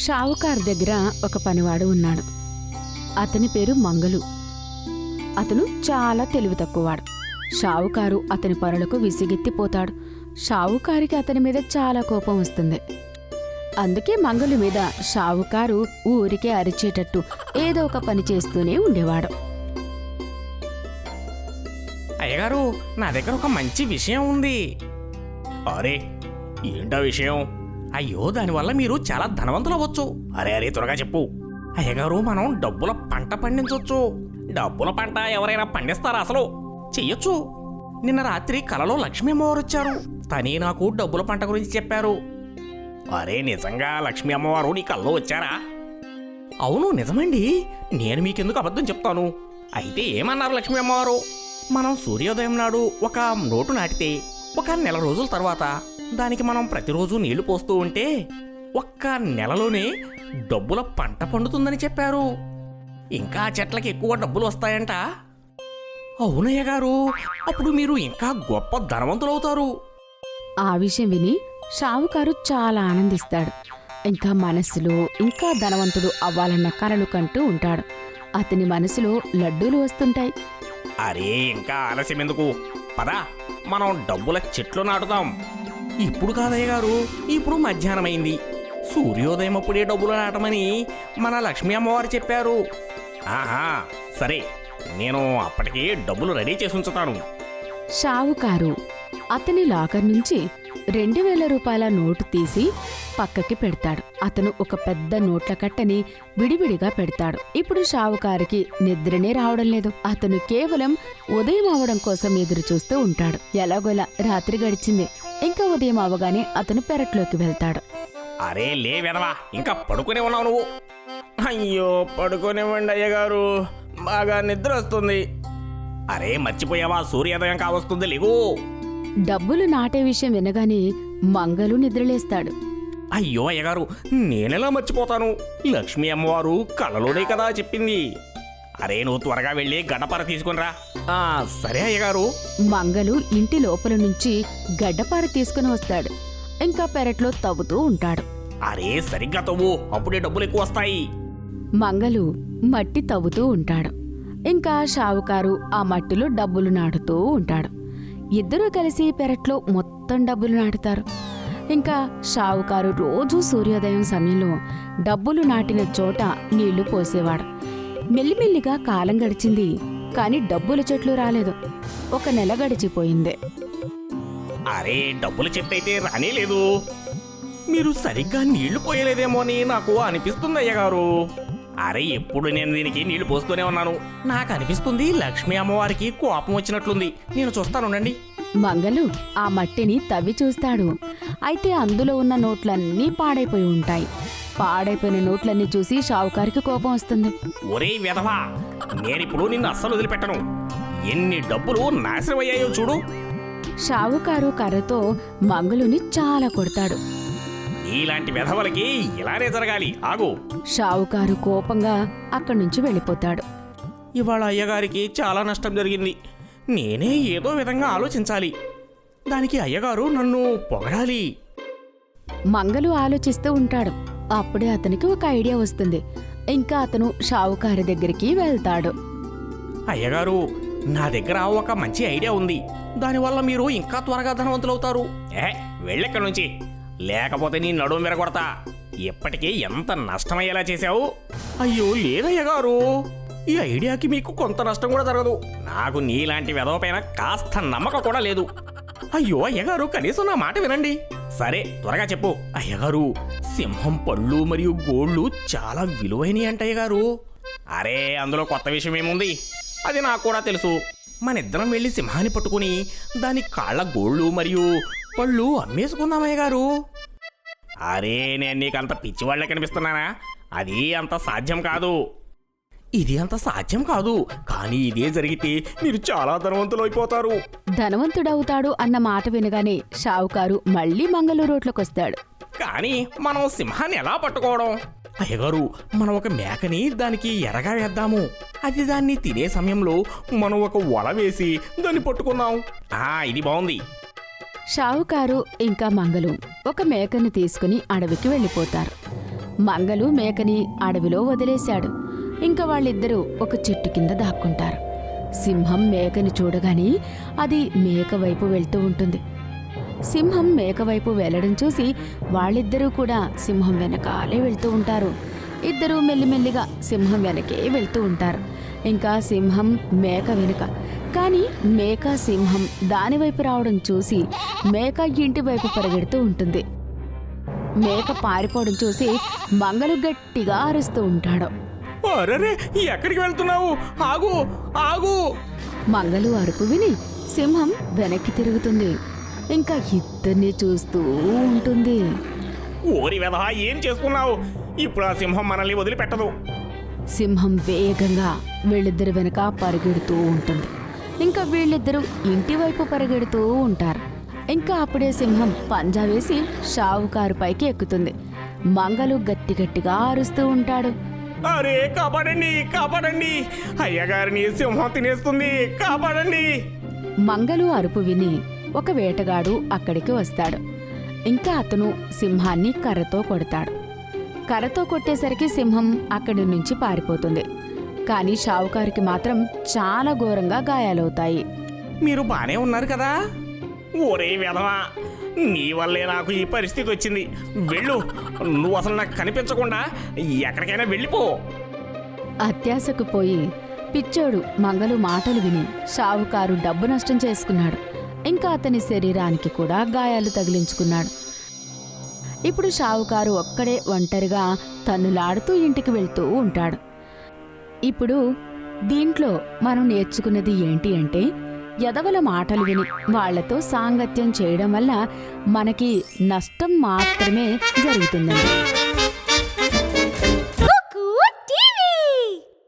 షావుకారు దగ్గర ఒక పనివాడు ఉన్నాడు. అతని పేరు మంగలు. అతను చాలా తెలివి తక్కువవాడు. షావుకారు అతని పనులకు విసిగెత్తిపోతాడు. షావుకారికి అతని మీద చాలా కోపం వస్తుంది. అందుకే మంగలు మీద షావుకారు ఊరికే అరిచేటట్టు ఏదో ఒక పని చేస్తూనే ఉండేవాడు. అయ్యగారు, నా దగ్గర ఒక మంచి విషయం ఉంది. అరే, ఏంటా విషయం? అయ్యో, దానివల్ల మీరు చాలా ధనవంతులు అవ్వచ్చు. అరే త్వరగా చెప్పు. అయ్యగారు, మనం డబ్బుల పంట పండించవచ్చు. డబ్బుల పంట ఎవరైనా పండిస్తారా అసలు? చెయ్యొచ్చు. నిన్న రాత్రి కలలో లక్ష్మీ అమ్మవారు వచ్చారు. తనే నాకు డబ్బుల పంట గురించి చెప్పారు. అరే, నిజంగా లక్ష్మీ అమ్మవారు నీ కల్లో వచ్చారా? అవును, నిజమండి. నేను మీకెందుకు అబద్ధం చెప్తాను. అయితే ఏమన్నారు లక్ష్మీ అమ్మవారు? మనం సూర్యోదయం నాడు ఒక నోటు నాటితే ఒక నెల రోజుల తర్వాత దానికి మనం ప్రతిరోజు నీళ్లు పోస్తూ ఉంటే ఒక్క నెలలోనే డబ్బుల పంట పండుతుందని చెప్పారు. ఇంకా చెట్లకి ఎక్కువ డబ్బులు వస్తాయంట. అవునయ్య గారు, అప్పుడు మీరు ఇంకా గొప్ప ధనవంతులవుతారు. ఆ విషయం విని షావుకారు చాలా ఆనందిస్తాడు. ఇంకా మనసులో ఇంకా ధనవంతుడు అవ్వాలన్న కలలు కంటూ ఉంటాడు. అతని మనసులో లడ్డూలు వస్తుంటాయి. అరే, ఇంకా ఆలస్యం ఎందుకు? పద, మనం డబ్బుల చెట్లు నాటుదాం. ఇప్పుడు కాదయ్య గారు, ఇప్పుడు మధ్యాహ్నమైంది. సూర్యోదయం అప్పుడే డబ్బులు నాటమని మన లక్ష్మీ అమ్మవారు చెప్పారు. ఆహా, సరే, నేను అప్పటికే డబ్బులు రెడీ చేసి ఉంచుతాను. షావుకారు అతని లాకర్ నుంచి 2000 రూపాయల నోటు తీసి పక్కకి పెడతాడు. అతను ఒక పెద్ద నోట్ల కట్టని విడివిడిగా పెడతాడు. ఇప్పుడు షావుకారికి నిద్రనే రావడం లేదు. అతను కేవలం ఉదయం అవడం కోసం ఎదురు చూస్తూ ఉంటాడు. ఎలాగోలా రాత్రి గడిచింది. ఇంకా ఉదయం అవగానే అతను పెరట్లోకి వెళ్తాడు. అరే లే వెదవా, ఇంకా పడుకునే ఉన్నావు నువ్వు. అయ్యో, పడుకునేవ్వండి అయ్యగారు, బాగా నిద్ర వస్తుంది. అరే, మర్చిపోయావా? సూర్యోదయం కావస్తుంది, లేవు. డబ్బులు నాటే విషయం వినగానే మంగలు నిద్రలేస్తాడు. అయ్యో అయ్యగారు, నేనెలా మర్చిపోతాను? లక్ష్మీ అమ్మవారు కలలోనే కదా చెప్పింది. అరే, నువ్వు త్వరగా వెళ్ళి గడ్డపార తీసుకునిరా. సరే అయ్యగారు. మంగలు ఇంటి లోపల నుంచి గడ్డపార తీసుకుని వస్తాడు. ఇంకా పెరట్లో తవ్వుతూ ఉంటాడు. అరే, సరిగ్గా తవ్వు, అప్పుడే డబ్బులు ఎక్కువ వస్తాయి. మంగలు మట్టి తవ్వుతూ ఉంటాడు. ఇంకా షావుకారు ఆ మట్టిలో డబ్బులు నాటుతూ ఉంటాడు. ఇద్దరూ కలిసి పెరట్లో మొత్తం డబ్బులు నాటుతారు. ఇంకా షావుకారు రోజూ సూర్యోదయం సమయంలో డబ్బులు నాటిన చోట నీళ్లు పోసేవాడు. మెల్లిమెల్లిగా కాలం గడిచింది. కాని డబ్బుల చెట్లు రాలేదు. ఒక నెల గడిచిపోయింది. అరే, డబ్బుల చెట్టు అయితే రానేలేదు. మీరు సరిగ్గా నీళ్లు పోయలేదేమో అని నాకు అనిపిస్తుంది అయ్యగారు. అరే, ఎప్పుడు నేను దీనికి నీళ్లు పోస్తూనే ఉన్నాను. నాకు అనిపిస్తుంది లక్ష్మీ అమ్మవారికి కోపం వచ్చినట్లుంది. నేను చూస్తానుండండి. మంగలు ఆ మట్టిని తవ్వి చూస్తాడు. అయితే అందులో ఉన్న నోట్లన్నీ పాడైపోయి ఉంటాయి. పాడైపోయిన నోట్లన్నీ చూసి షావుకారికి కోపం వస్తుంది. ఒరే వెధవా, నేనిప్పుడు నిన్ను అస్సలు వదిలిపెట్టను. ఎన్ని డబ్బులు నాశనం అయ్యాయో చూడు. షావుకారు కర్రతో మంగలుని చాలా కొడతాడు. ఇలాంటి వెధవలకి ఇలానే జరగాలి. ఆగు. షావుకారు కోపంగా అక్కడి నుంచి వెళ్ళిపోతాడు. ఇవాళ అయ్యగారికి చాలా నష్టం జరిగింది. నేనే ఏదో విధంగా ఆలోచించాలి. దానికి అయ్యగారు నన్ను పొగడాలి. మంగలు ఆలోచిస్తూ ఉంటాడు. అప్పుడే అతనికి ఒక ఐడియా వస్తుంది. ఇంకా అతను షావుకారి దగ్గరికి వెళ్తాడు. అయ్యగారు, నా దగ్గర ఒక మంచి ఐడియా ఉంది. దానివల్ల మీరు ఇంకా త్వరగా ధనవంతులవుతారు. వెళ్ళెక్కడి నుంచి, లేకపోతే నీ నడుము విరగొడతా. ఇప్పటికే ఎంత నష్టమయ్యేలా చేశావు. అయ్యో లేదయ్యగారు, ఈ ఐడియాకి మీకు కొంత నష్టం కూడా జరగదు. నాకు నీలాంటి వెధవపైన కాస్త నమ్మకం కూడా లేదు. అయ్యో అయ్యగారు, కనీసం నా మాట వినండి. సరే, త్వరగా చెప్పు. అయ్యగారు, సింహం పళ్ళు మరియు గోళ్ళు చాలా విలువైనవి అంటయ్యగారు. అరే, అందులో కొత్త విషయం ఏముంది? అది నాకు కూడా తెలుసు. మనిద్దరం వెళ్ళి సింహాన్ని పట్టుకుని దాని కాళ్ళ గోళ్ళు మరియు పళ్ళు అమ్మేసుకుందామయ్యగారు. అరే, నేను నీకంత పిచ్చివాళ్ళ కనిపిస్తున్నానా? అది అంత సాధ్యం కాదు. ఇది అంత సాధ్యం కాదు, కానీ ఇదే జరిగితే మీరు చాలా ధనవంతులు అయిపోతారు. ధనవంతుడవుతాడు అన్న మాట వినగానే షావుకారు మళ్లీ మంగళూరు రోడ్లకొస్తాడు. కానీ మనం సింహాన్ని ఎలా పట్టుకోవడం? అయ్యగారు, మనం ఒక మేకని దానికి ఎరగా వేద్దాము. అది దాన్ని తినే సమయంలో మనం ఒక వల వేసి దాన్ని పట్టుకున్నాం. ఇది బాగుంది. షావుకారు ఇంకా మంగలు ఒక మేకను తీసుకుని అడవికి వెళ్ళిపోతారు. మంగలు మేకని అడవిలో వదిలేశాడు. ఇంకా వాళ్ళిద్దరూ ఒక చెట్టు కింద దాక్కుంటారు. సింహం మేకని చూడగానే అది మేక వైపు వెళ్తూ ఉంటుంది. సింహం మేక వైపు వెళ్ళడం చూసి వాళ్ళిద్దరూ కూడా సింహం వెనకాలే వెళ్తూ ఉంటారు. ఇద్దరూ మెల్లిమెల్లిగా సింహం వెనకే వెళ్తూ ఉంటారు. ఇంకా సింహం మేక వెనుక. కానీ మేక సింహం దానివైపు రావడం చూసి మేక ఇంటి వైపు పరిగెడుతూ ఉంటుంది. మేక పారిపోవడం చూసి మంగలు గట్టిగా అరుస్తూ ఉంటాడు. అరే, ఎక్కడికి వెళ్తున్నావు? ఆగు ఆగు! మంగలు అరుపు విని సింహం వెనక్కి తిరుగుతుంది. ఇంకా ఇద్దరిని చూస్తూ ఉంటుంది. ఓరి వెధవా, ఏం చేస్తున్నావు? ఇప్పుడు ఆ సింహం మనల్ని వదిలిపెట్టదు. సింహం వేగంగా వీళ్ళిద్దరి వెనక పరిగెడుతూ ఉంటుంది. ఇంకా వీళ్ళిద్దరూ ఇంటి వైపు పరిగెడుతూ ఉంటారు. ఇంకా అప్పుడే సింహం పంజా వేసి షావుకారు పైకి ఎక్కుతుంది. మంగలు గట్టి గట్టిగా అరుస్తూ ఉంటాడు. అరే, కాపాడండి కాపాడండి! అయ్యగారిని సింహం తినేస్తుంది, కాపాడండి! మంగలు అరుపు విని ఒక వేటగాడు అక్కడికి వస్తాడు. ఇంకా అతను సింహాన్ని కర్రతో కొడతాడు. కర్రతో కొట్టేసరికి సింహం అక్కడి నుంచి పారిపోతుంది. కానీ షావుకారుకి మాత్రం చాలా ఘోరంగా గాయాలవుతాయి. మీరు బానే ఉన్నారు కదా? ఓరే వెధవా, నీ వల్లే నాకు ఈ పరిస్థితి వచ్చింది. వెళ్ళు, నువ్వు అసలు నాకు కనిపించకుండా ఎక్కడికైనా వెళ్ళిపో. అత్యాశకు పోయి పిచ్చోడు మంగలు మాటలు విని షావుకారు డబ్బు నష్టం చేసుకున్నాడు. ఇంకా అతని శరీరానికి కూడా గాయాలు తగిలించుకున్నాడు. ఇప్పుడు షావుకారు ఒక్కడే ఒంటరిగా తన్నులాడుతూ ఇంటికి వెళ్తూ ఉంటాడు. ఇప్పుడు దీంట్లో మనం నేర్చుకున్నది ఏంటి అంటే, ఎదవల మాటలు విని వాళ్లతో సాంగత్యం చేయడం వల్ల మనకి నష్టం మాత్రమే జరుగుతుందండి.